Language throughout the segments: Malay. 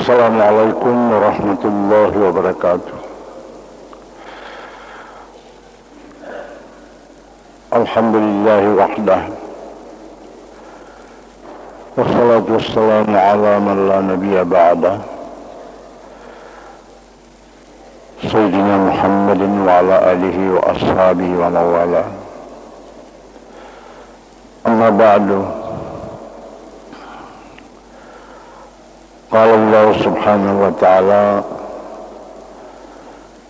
Assalamualaikum warahmatullahi wabarakatuh. Alhamdulillahi wahdah. Wassalatu wassalamu ala man la nabiyya ba'dah. Sayyidina Muhammadin wa ala alihi wa ashabihi wa mawala. Amma ba'du. Qala Allah subhanahu wa ta'ala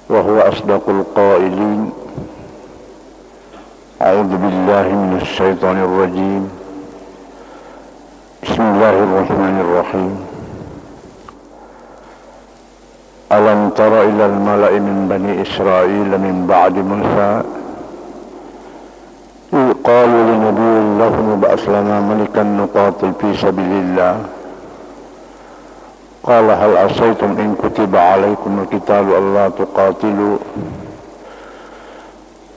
wa huwa asdaqul qailin. A'udzu billahi minasy syaithanir rajim. Bismillahirrahmanirrahim. Alam tara ilal mala'i min bani Israil min ba'di Musa qalu li nabiyyin lahum ba'ath lana malikan nuqatil fi sabilillah. Qala hal asaytum in kutiba alaikumul qitalu alla tuqatilu.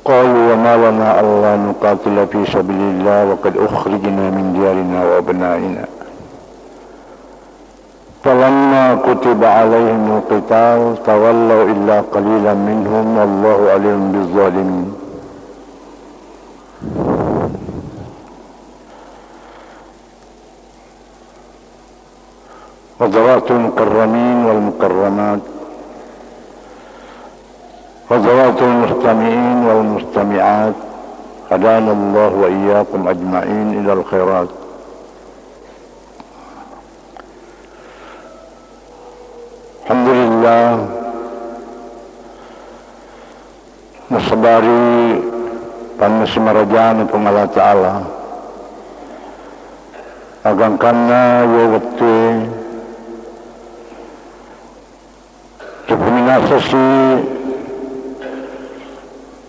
Qalu wa ma lana alla nuqatila fi sabilillah wa qad ukhrijna min diyarina wa abna'ina. Falamma kutiba alaihimul qital tawallaw illa qalilan minhum wallahu alimun bizzalimin. Ghazwatul mukarramin wal mukarramat, ghazwatul mustami'in wal mustami'at, hadana Allah wa iyyakum ajma'in ilal khairat. Alhamdulillah, nasabari panasmarajaan ng Allah Ta'ala agang kana yawati minasa si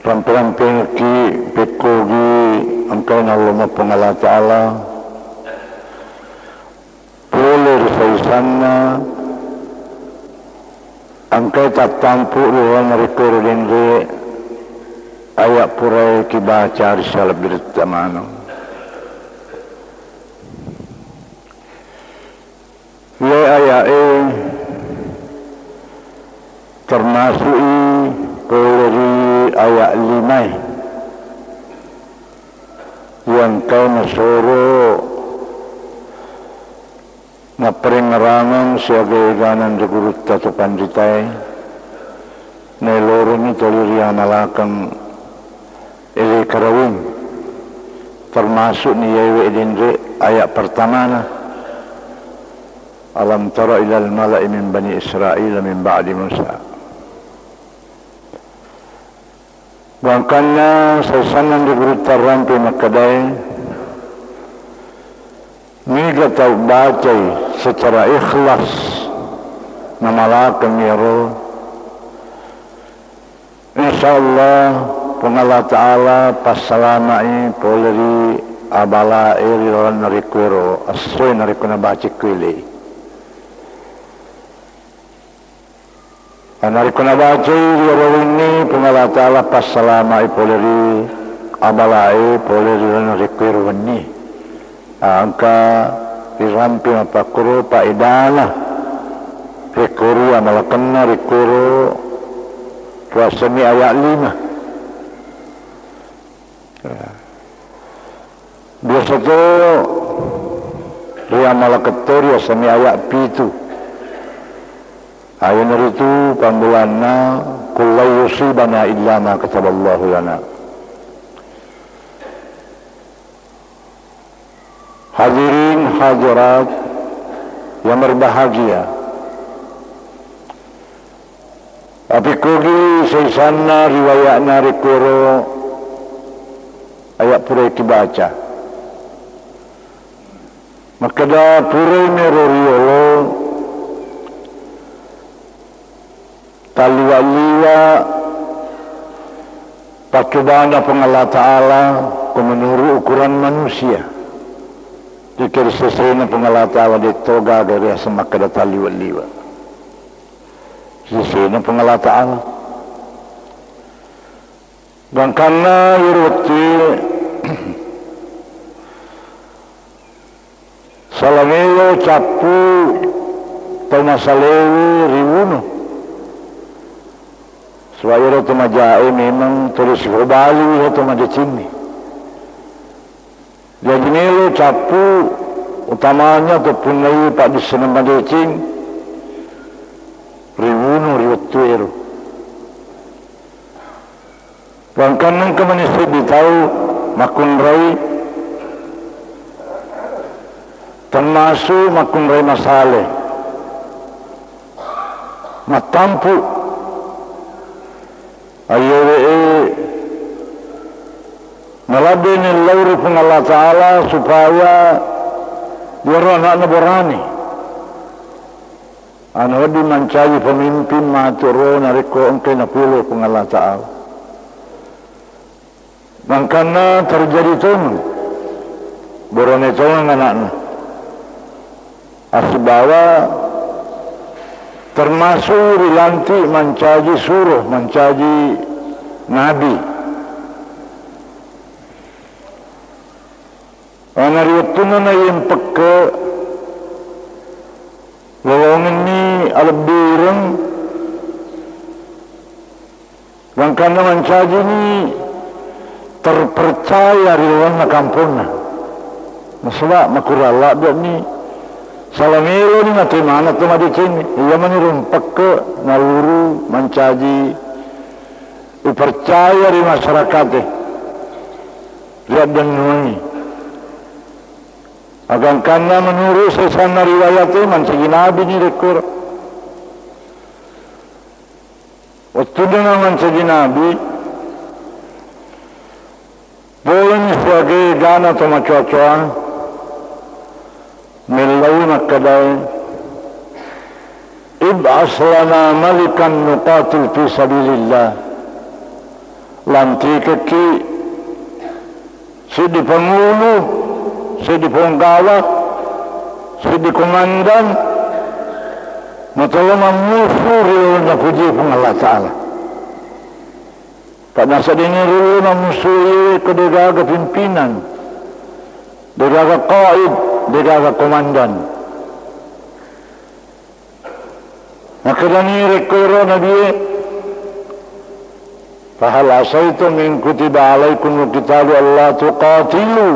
ramping-ramping ki pekogi angkau nalama pangala ta'ala pulir sa isana angkau tatampu ruang rekur dengre ayak purai kibaca risalah bertamano ya ayak termasuk dari ayat 5 yang kau nasoro na peringarangan sebagai ganan di gurut tatu panditai na loro ni tolirian alakan ili karawin termasuk ni yewe edinre ayat pertama na alam tara ilal mala'i min bani Israil min ba'di Musa. Bangkana sa sanang digurutaran pinakadai niga tahu bacay secara ikhlas na malakan niro insyaallah pangala ta'ala pasalamai poleri abala iriran narikuro asoy narikuna bacik kuili anari kuna baca ini pengala ta'ala passalama ipoleri abalai poleri requiru ini angka dirampi mapakuru paidana requiru amalakana requiru puasani ayat 5 biasa tu ria malakatori asani ayat 7 ayat itu panggilanna kullu yusibana illa ma kataballahu lana. Hadirin hadirat yang berbahagia, apikogi seisana riwayatna rikuro ayat pura dibaca maka da pura meroriolo taliwa-liwa pakibana pangala ta'ala menurut ukuran manusia jika sesuai na pangala ta'ala ditoga dari asamak kada taliwa-liwa sesuai na pangala ta'ala dan karena yuruti salamelo capu tau masalewi riwuno. Sebab ia tu majai memang tulis berbali atau majacini. Jadi ni lo capu utamanya ataupun lagi pak di sana majacing riwuno riwatuero. Bangkan nang kemanisi ditau makun rai termasuk makun rai masale matampu ayo nalabin lauri pun Allah Ta'ala supaya biar anak berani anu di mencari pemimpin maturo nariko engke napilo pun Allah Ta'ala. Makanya terjadi tonu borone tonu anaknya asibawa termasuk rilanti mencaji suruh mencaji nabi anariwatuna na yung pagka lawangin ni alabirang makanya mencaji ni terpercaya rilang na kampung na masala makurala dia ni salamelo ni natimana tu madicin iya manirumpak ke naluru mencaji dipercaya di masyarakat lihat dan nui agang kana menurut sesana riwayat mencaji nabi ni rekor waktu dengan mencaji nabi boleh sebagai gana atau macuacuan milawi makadai ib'as lana malikan nuqatil fi sabilillah lanti kaki sidi pengulu sidi penggawa sidi komandan matolong musuh riwayat puji pun Allah Ta'ala. Pada saat ini riwayat musuh kedegaga pimpinan degaga qaid degaga komandan maka dani rekoro nabi fahal asaitum in kutiba alaikum qitalu alla tuqatilu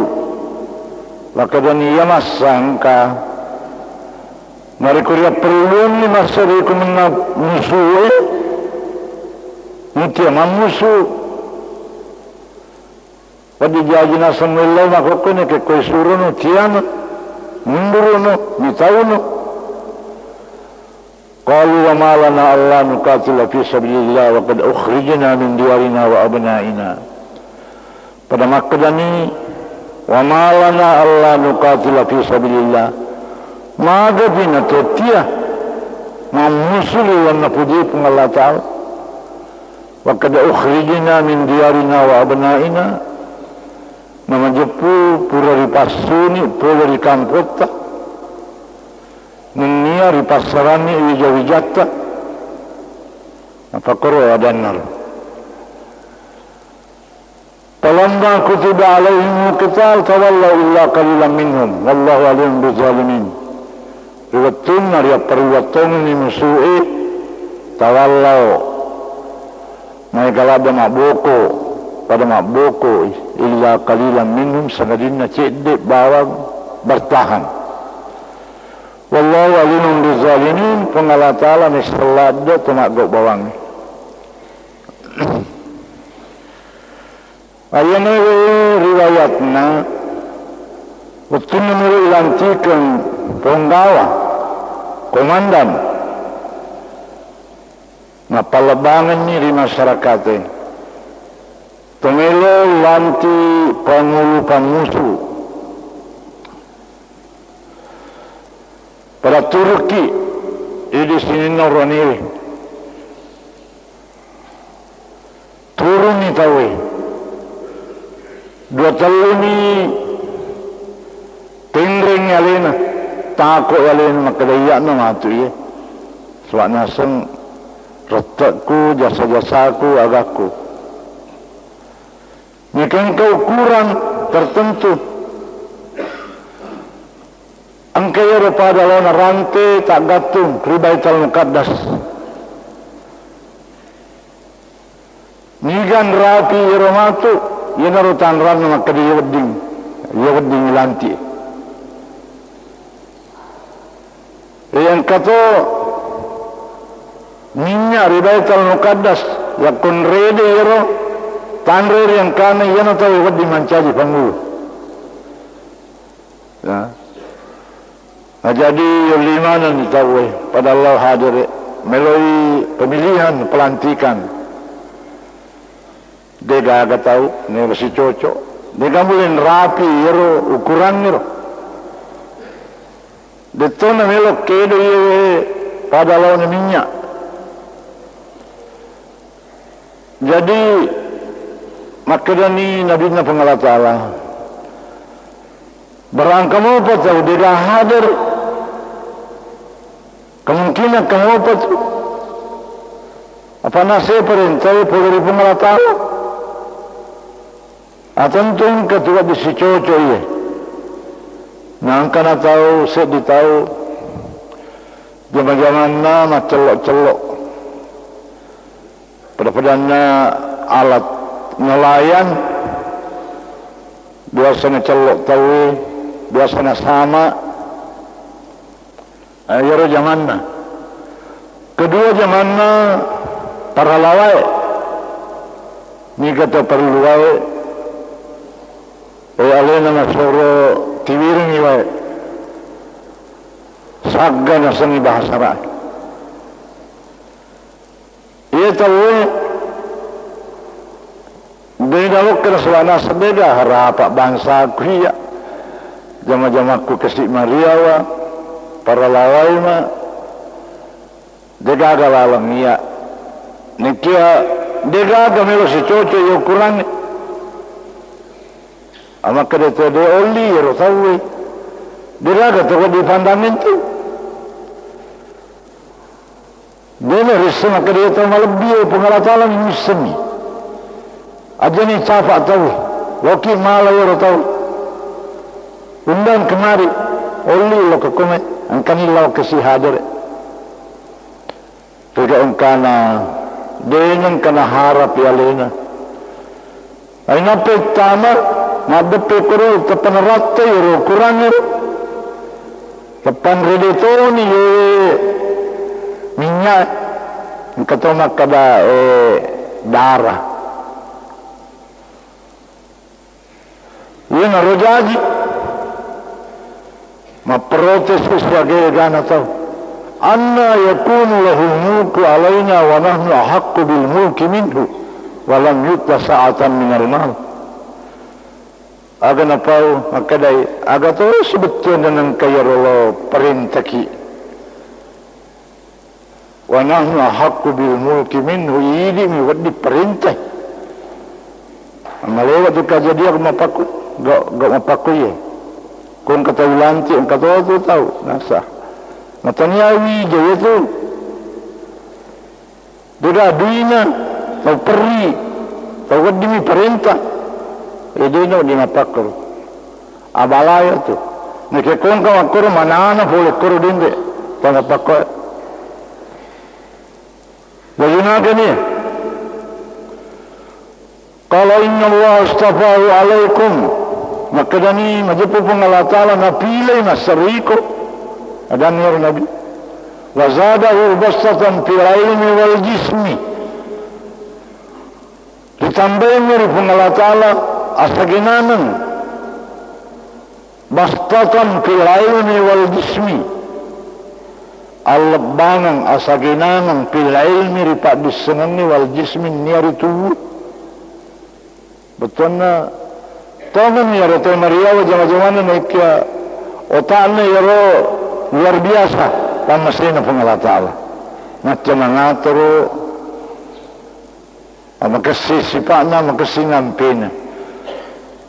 maka dani yamasangka mereka perlu ni masarikum musuh mutia mamusuh pada jajina semula maka kene ke koisuruno tiana munduruno mitauno qalu wa ma lana alla nuqatila fi sabilillah wa qad ukhrijna min diyarina wa abnaina pada makdani wa ma lana alla nuqatila fi sabilillah maga bina tetia mamusuli wa napuji pun Allah Ta'ala wa qad ukhrijna min diyarina wa abnaina namajepu pura ripasuni pura rikampota nenia ripasarani wijawijata napakoro adanar falamma kutiba alaihim qital tawallaw illa qalilan minhum wallahu alim bizalimin riwatun nariya periwatun ni musuhi tawallaw mereka ada maboko pada maboko illa qalilan minhum sanadina cedek bawang bertahan wallahu alim bizalimin pengalah ta'ala nistalada temak bawang ayana riwayatna waktu menurut lantikan penggawa komandan nah palebangan ni di masyarakat tumelo lanti pangulu pamusu pada Turki di sini noroni turun ni tahu dua telu ni tingring alena takut alena makadaya na matu ye sebab naseng retakku jasa-jasaku agakku jika engkau kurang tertentu Mengkaya pada lawan rantai tak gatung Baitul Muqaddas. Nigan rapi iromatu yenarutan ran maka dia wedding lanti. Yang kata minyak Baitul Muqaddas yakun rede iro tanrer yang kana yana tahu wedding mancaji pangulu. Ya. Nah, jadi limanan ditahu pada Allah hadir melalui pemilihan pelantikan. Dia gak tahu ni masih cocok. Dia gak boleh rapi iro ukuran iro. Dia tahu na melok kedo pada lawan minyak. Jadi makadani Nabi na pengalat Allah. Berangkam apa tahu dia hadir. Kemungkinan kamu apa tu? Apa nasi perintah polri pengalat tentu ketua di si cocok ye. Nangkana tahu, sedih tahu. Zaman-zaman nama celok-celok. Pada-padanya alat nelayan. Biasanya celok tahu, biasanya sama. Ayo zamanna. Kedua zamanna para lawai. Ni kata perlu lawai. Alena masoro tiwiring iwa sagga nasani bahasa rai. Ia tahu beda lokal selana sebeda harap bangsa kuya jama-jamaku kesik Mariawa para lawai ma degaga lalang ia nikia degaga melo si coco yo kurang. Maka dia tu dia oli rosawi. Dia ada tu di pandangan tu. Dia risau maka dia tu malebih pengalatalan musmi. Aja ni cafak tahu. Loki malah orang tahu. Undang kemari oli lo ke kome angkani lo ke si hadir. Tidak angkana dia yang kena harap ya lena. Aina pertama Nadepe kuru tepan rata yoro kurang yoro tepan redetoni minyak ketoma kada darah ia narojaji ma protes sebagai gana tahu anna yakunu lahu mulku alaina wa nahnu ahaqqu bil mulki minhu wa lam yuta sa'atan minal mal. Aga napau makadai aga tu sebetulnya dengan kaya Allah perintaki wa nahnu ahaqqu bil mulki minhu idi mi wadi perintah amalewat kejadian mapaku gak mapaku ye kon kata ulanti kata tu tahu nasa mataniawi je itu dia duina tau perri tau wadi mi perintah Idino di mapakuru, abalaya tu. Nikekon kau makuru mana ana boleh kuru dinde, tanda pakoi. Bagaimana ni? Kalau inna Allah astafahu alaikum, maka dani majupu Allah Taala napilai nasariku, ada niar Nabi. Wazadahu bastatan fil ilmi wal jismi. Ditambahin dari Allah Taala asaginanan bastatan fil ilmi wal jismi al-lebangan asaginanan fil ilmi ripak disenani wal jismi niari tubuh betulnya tangan ya Ratul Maria wajah-wajahnya naik otaknya ya luar biasa dan mesin Allah Ta'ala macam mengatur makasih sifatnya makasih ngampina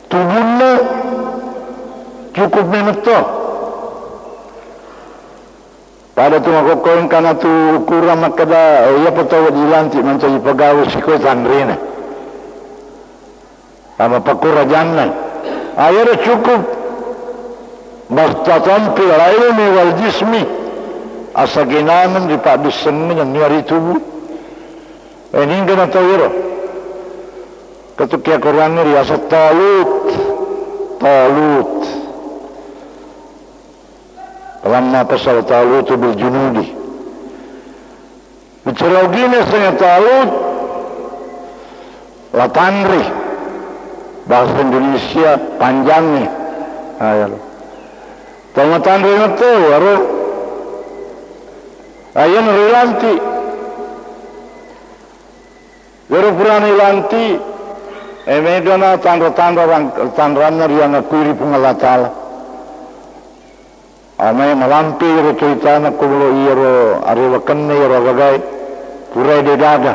tubuhnya cukup menutup pada tu aku koin kana tu kurang makada ya petawa dilantik mencari pegawai sikoi tanrina sama pakura jangan ayah cukup bastatan fil ilmi wal jismi, asaginaman di pak disenmi dan nyari tubuh. Ini kena tahu. Ketika Quran riasa Talut. Lamma pasal Talut bil junudi. Bicara gini saya Talut Latandri. Bahasa Indonesia panjangnya. Ayo. Tama Tandri itu baru. Ayan rilanti. Baru purani lanti. Emegana tanda-tanda yang ngakuri pun Allah Ta'ala. Amai malampi ro cerita na kulo iro ariwakan ne iro gagai purai de daga.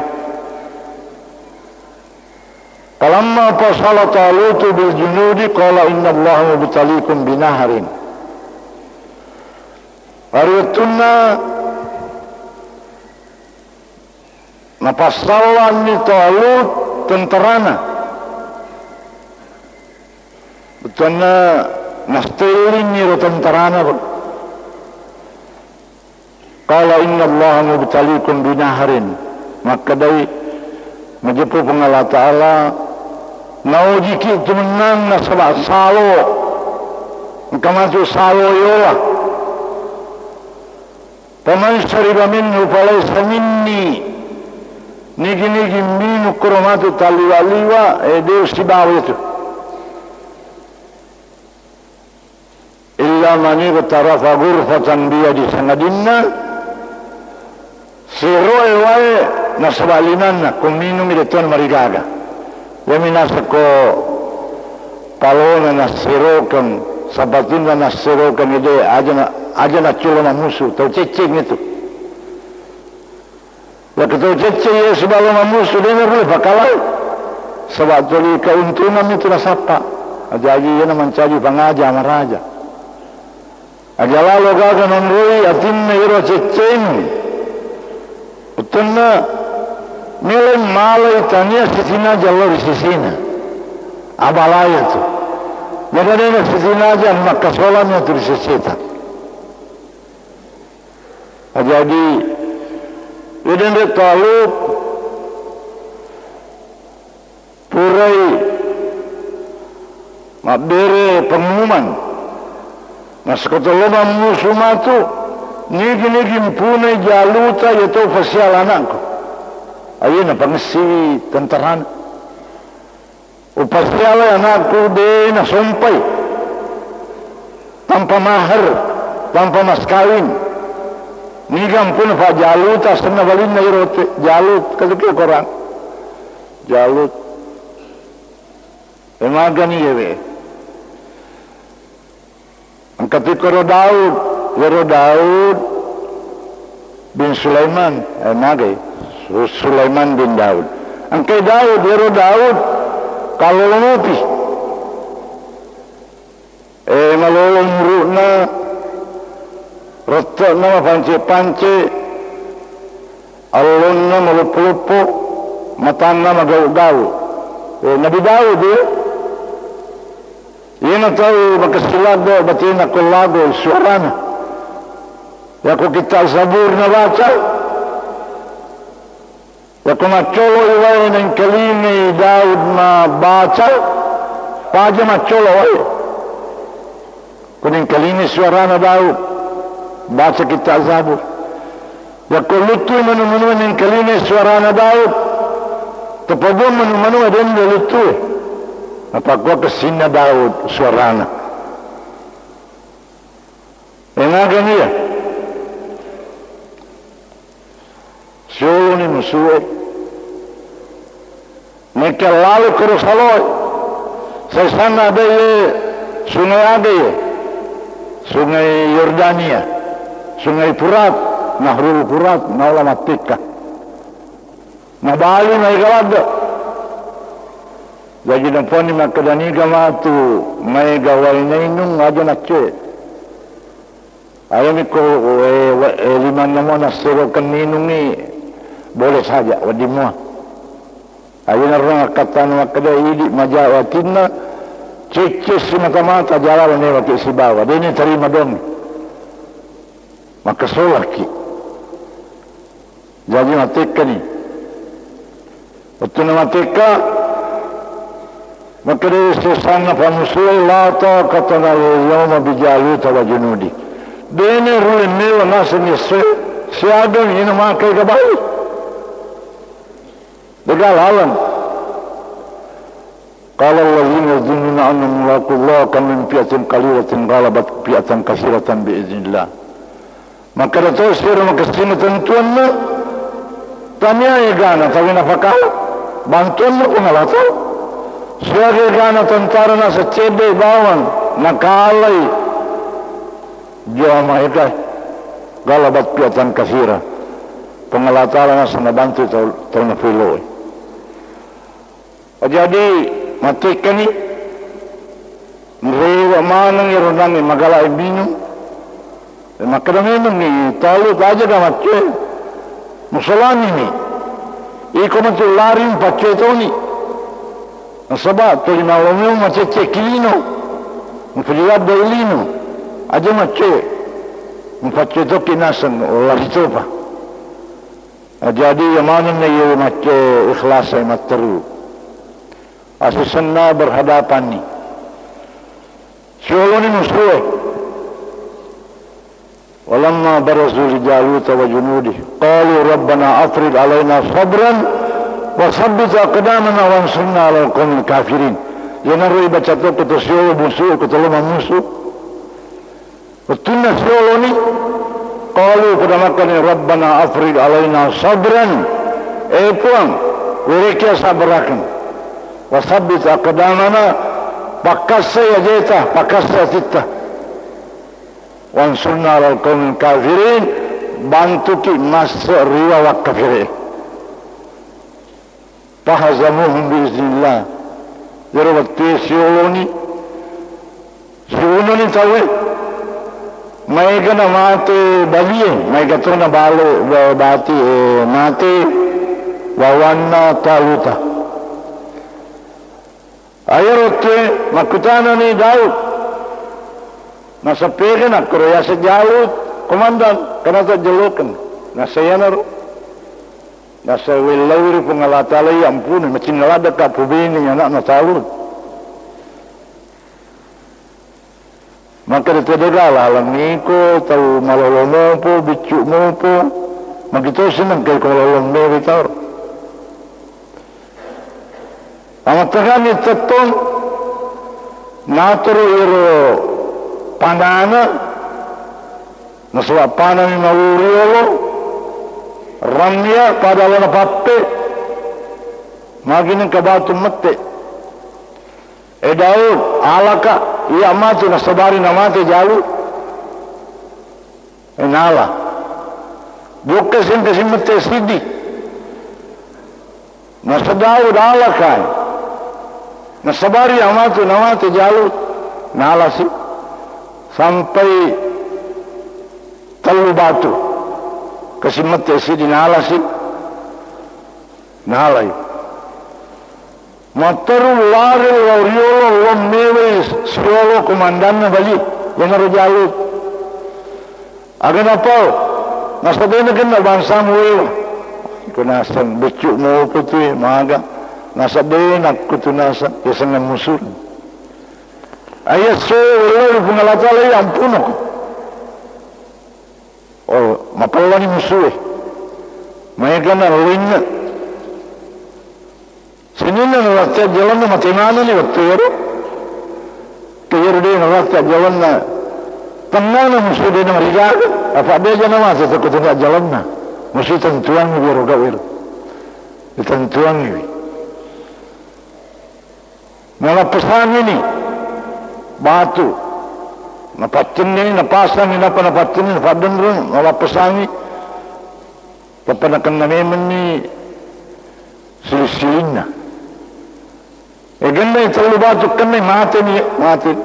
Falamma fasala Talut bil junudi qala inna Allaha mubtaliikum binaharin. Ariyatunna napasalan ni Talut tenterana. Betulnya nastelin ni tenterana. Qala inna Allaha mubtaliikum binaharin. Maka dari majepu pengalah Ta'ala nauji kita menang na sebab salo maka masuk salo yola paman syariba minhu falaysa minni nigi minu kuromatu taliwa-liwa Deus di bawah itu illa mani batarafa gurfatan biyadi sangadinna siroe wae na sabalinan na kuminu mileton marigaga yaminasa ko palona na sirokan sabatin na sirokan ide aja na chulo na musuh tau cecek itu ya ketau cecek ya sebalo na musuh dia boleh bakalau sebab tuli keuntungan itu na sapa aja ya na mencari pangaja maraja aja lalu gaga nonrui atinna iro cecek utana nilai malai tanya sisina jalur sisina abalaya tu jadi sisina aja maka solamnya tu sisita jadi idan Talut purai mabere pengumuman naskotoloma musuh matu nigi punai jaluta yaitu fasial anakku ayun na pangsi tenteran upasiala anakku de nasumpay tanpa mahar tanpa mas kawin nigam pun pa jaluta sana balin na irote jalut kalukyo korang jalut emagani yewe ang katikoro Daud bin Sulaiman emagay Sulaiman bin Daud. Angkai Daud, Daud kalau lupi. Malolong runa rotok nama pance alon nama lupu matan nama gau. Nabi Daud dia. Ia nak tahu makasilago batin aku lago suarana. Ya ko kita Zabur na baca. Ya kumacholo iwae ng kalini Daud na baca paja macholo iwae kuning kalini suara na Daud baca kita Zabur ya kulutu manu ng kalini suara na Daud tapabon manu adem lutu napagwa kasin na Daud suara na engagan niya Solo ni musuh mereka lalu ke Rasulullah sesana ada sungai Yordania sungai Furat Nahrul Furat naula matika nabali na ikalada jadi namponi makadaniga matu may gawal na inung aja nakche ayaw ko liman naman nasirokan ninungi boleh saja wadi mua ayun orang kata nama kada idi majawatinna cek mata-mata jalan ni wakil si bawa. Dia ni terima dong. Maka solaki. Jadi mateka ni. Waktu na mateka, maka dia sesana pamusul la taqata yawma bijaluta wa junudi. Dia ni rulin mewa nasa ni siadong ina makai kabali. Degal halan. Qala allazina yadhunnuna annahum mulaqu Allah kam min fi'atin qalilatin ghalabat fi'atan katsiratan bi'iznillah. Maka dato sira makasina tentuan na tanya gana tapi napakala bantuan mo kung alata. Sira gana tentara na sa cede bawan nakalay jama ita ghalabat fi'atan katsira. Pengalatala na sa nabantu tol na filoy. Jadi mateka ni merewa manang ironang magala ibinyo makadaminom ni talo aja da matche musalani ni iko matu larim patche toni nasaba to lima wamyo matche kilino mufilad dailino aja matche mupatche to kinasan laritopa jadi manang ni matche ikhlas ay matteru asisana berhadapan ni. Siolo ni musuh. Walamma barazu li Jalut wa junudi qalu rabbana afrigh alaina sabran wa thabbit aqdamana wansurna 'alal qawmil kafirin. Yana roi baca tu ke siolo musuh ke tolong musuh. Betunna siolo ni qalu pada makani rabbana afrigh alaina sabran. Puang mereka sabarakan. Wasabbit aqdamana pakassa yajeta pakassa titta wansurna 'alal qawmil kafirin bantu ki mas riwa wa kafirin fahazamuhum biiznillah. Jadi waktu siuloni tahu mai kana mate balie mai gatona balo bati mate wawanna taluta. Ayarote makutana ni Daud nasa pege na kuroya sa Jalut komandan kanata jalokan nasa yanaro nasa wilawri pangalatala ampun machinalada ka pubini anak na Talut maka dito degala alam niko tau malolomo po bicu mo po magito sinang kay kololong mo bitar. Amatakan ni tetong naturo iro panana naswa panani mawuriolo ramya pada wana pappe maginin kabatu mette Daud alaka iya mati nasabari na mati Jalut nala bukasin kasi mette sidi nasa Daud alakan nasabari amatu namate Jalut nalasi sampai talu batu kasimat sidi nalasi nalai mataru lari lauriolo lomewe siolo komandannya bali yang ada Jalut agan apa nasabena kena bangsa muewa kunasan becuk mo putih maga nasa din aku tu nasa kesangan musuh ayat Allah pengalatala ampun aku oh mapalani musuh mereka na ringa sinina nalakta jalan na matimana ni waktu yaro kaya dia nalakta jalan na tangana musuh dia na marigaga apa dia jana masa takut na jalan na musuh tentuan ni biar gawir tentuan ni nalapasan ini batu napatin ini napasang ini napatin ini napatin ini nalapasan ini kapanakan namin ni silisilin na ganda itu batu kan ni mati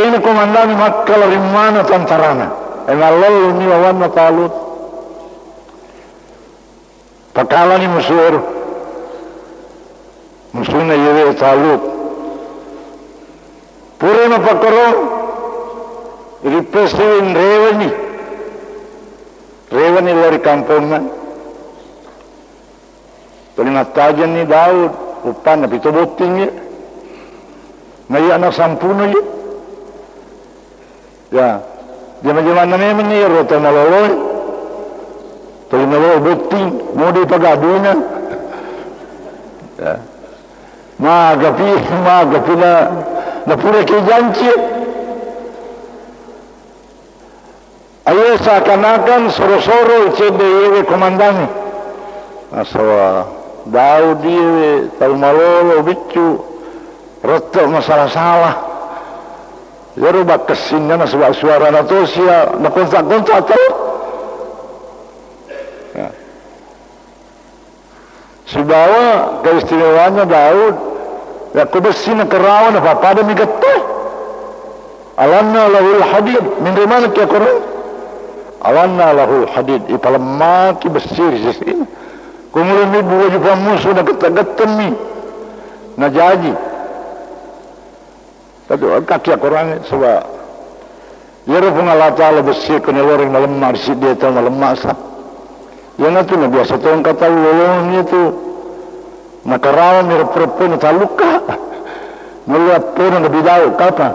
ini komandan Makkah rimana tantarana nalol ni wawan na Talut pakala ni musuh na yewe Talut napakoro iripesin rewani lari kampung na talinatajan ni Daud upan na pitoboting niya ngayon anak sampuno niya ya jaman-jaman na naman niya rota maloloy talinaloy boting mudi pag-adu na ya magapi na pura kay janji ayo seakan-akan soro-soro cede yewe komandani asawa Daud yewe talmalolo bicu rotok masalah-salah yaro bakasin na sebab suara na to siya nakontak-kontak tau ya. Subawa keistimewaannya Daud ya kubesi na karawan apa pada migatta alanna lahul hadid min mana kia Quran alanna lahul hadid ipalamaki besir sini kemudian ibu wajib musuh na kata-kata ni na jaji tapi kaki Quran sebab yara Allah Ta'ala besir kena loreng malemar si dia tahu malemar sah yang itu na biasa tahu kata lolongnya tu nakarawan ni perempuan tak luka melihat pun Nabi Daud kata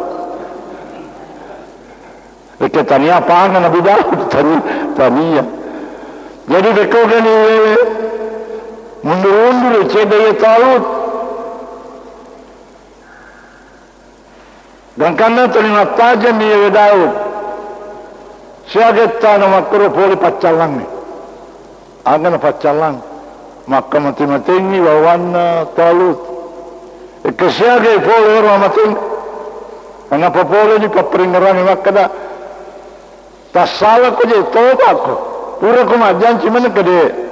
tania pangan Nabi Daud tania jadi mereka kan mundur-mundur cedaya Talut dan karena terlihat tajam ni Daud siaga tanah makro boleh pacalang ni agan pacalang maka mati-mati ni wawana Talut kesiaga boleh orang mati kenapa boleh ni paperingaran maka dah tak salah ko je toba ko pura ko majanci mana kede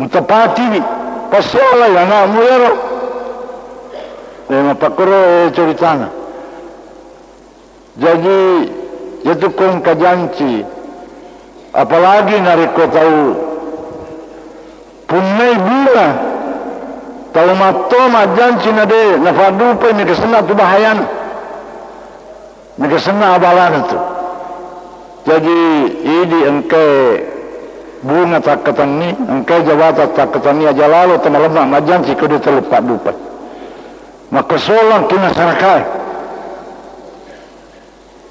mutapati ni pasala ya na muyero mapakoro ceritana jadi itu kong kajanci apalagi nariko tahu punai bila tahu mato majanci nade nafadupe ni kesena tu bahayan ni kesena abalan itu jadi ini engkau bunga takatan ni engkau jawatan takatan ni aja lalu teman-teman majanci kau dia terlepas dupa maka solang kena sarakai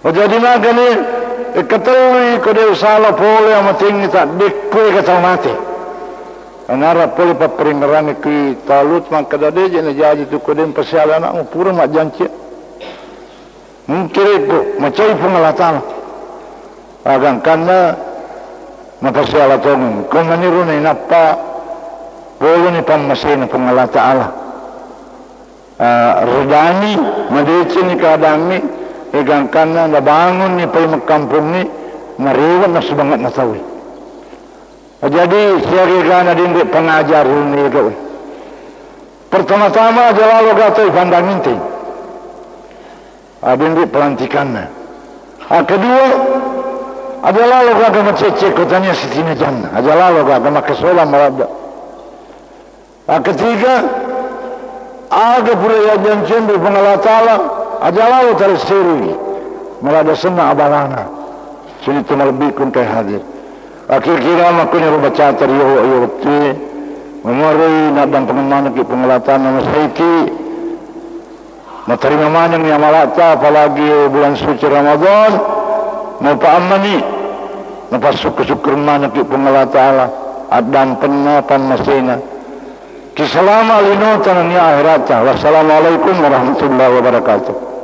jadi naga ni ketului kau dia salah boleh amat tinggi tak dikui kata mati anara boleh paperingaran ki Talut maka dade jadi tu kau dia persialan nak pura majanci mungkin itu macam pengalatan agang karena mapasyalat tong kung maniru na inapa polo ni pamasin ng Allah Ta'ala redani madeci ni kadang ni agang karena nabangon ni pay magkampung ni mariwan na subangat na tawi jadi siya kaya na din pengajar ni ikaw pertama-tama jalalo gatoy pandangintin adin di pelantikan na kedua adalah loga agama cecek kotanya sitina jannah adalah loga agama kesola marada ketiga aga pura ya janjin berpengalah ta'ala adalah lo tersiri marada senna abalana sini tumalbikun kay hadir akhir-kira makanya ruba catar yo ti memori nadang pengemana ki pengalatan nama saiki materima manang yang malata apalagi bulan suci Ramadan mau paamani napasuk syukur mana ki Allah Ta'ala adang penapan masina kisalama linotan ni akhirat wassalamualaikum warahmatullahi wabarakatuh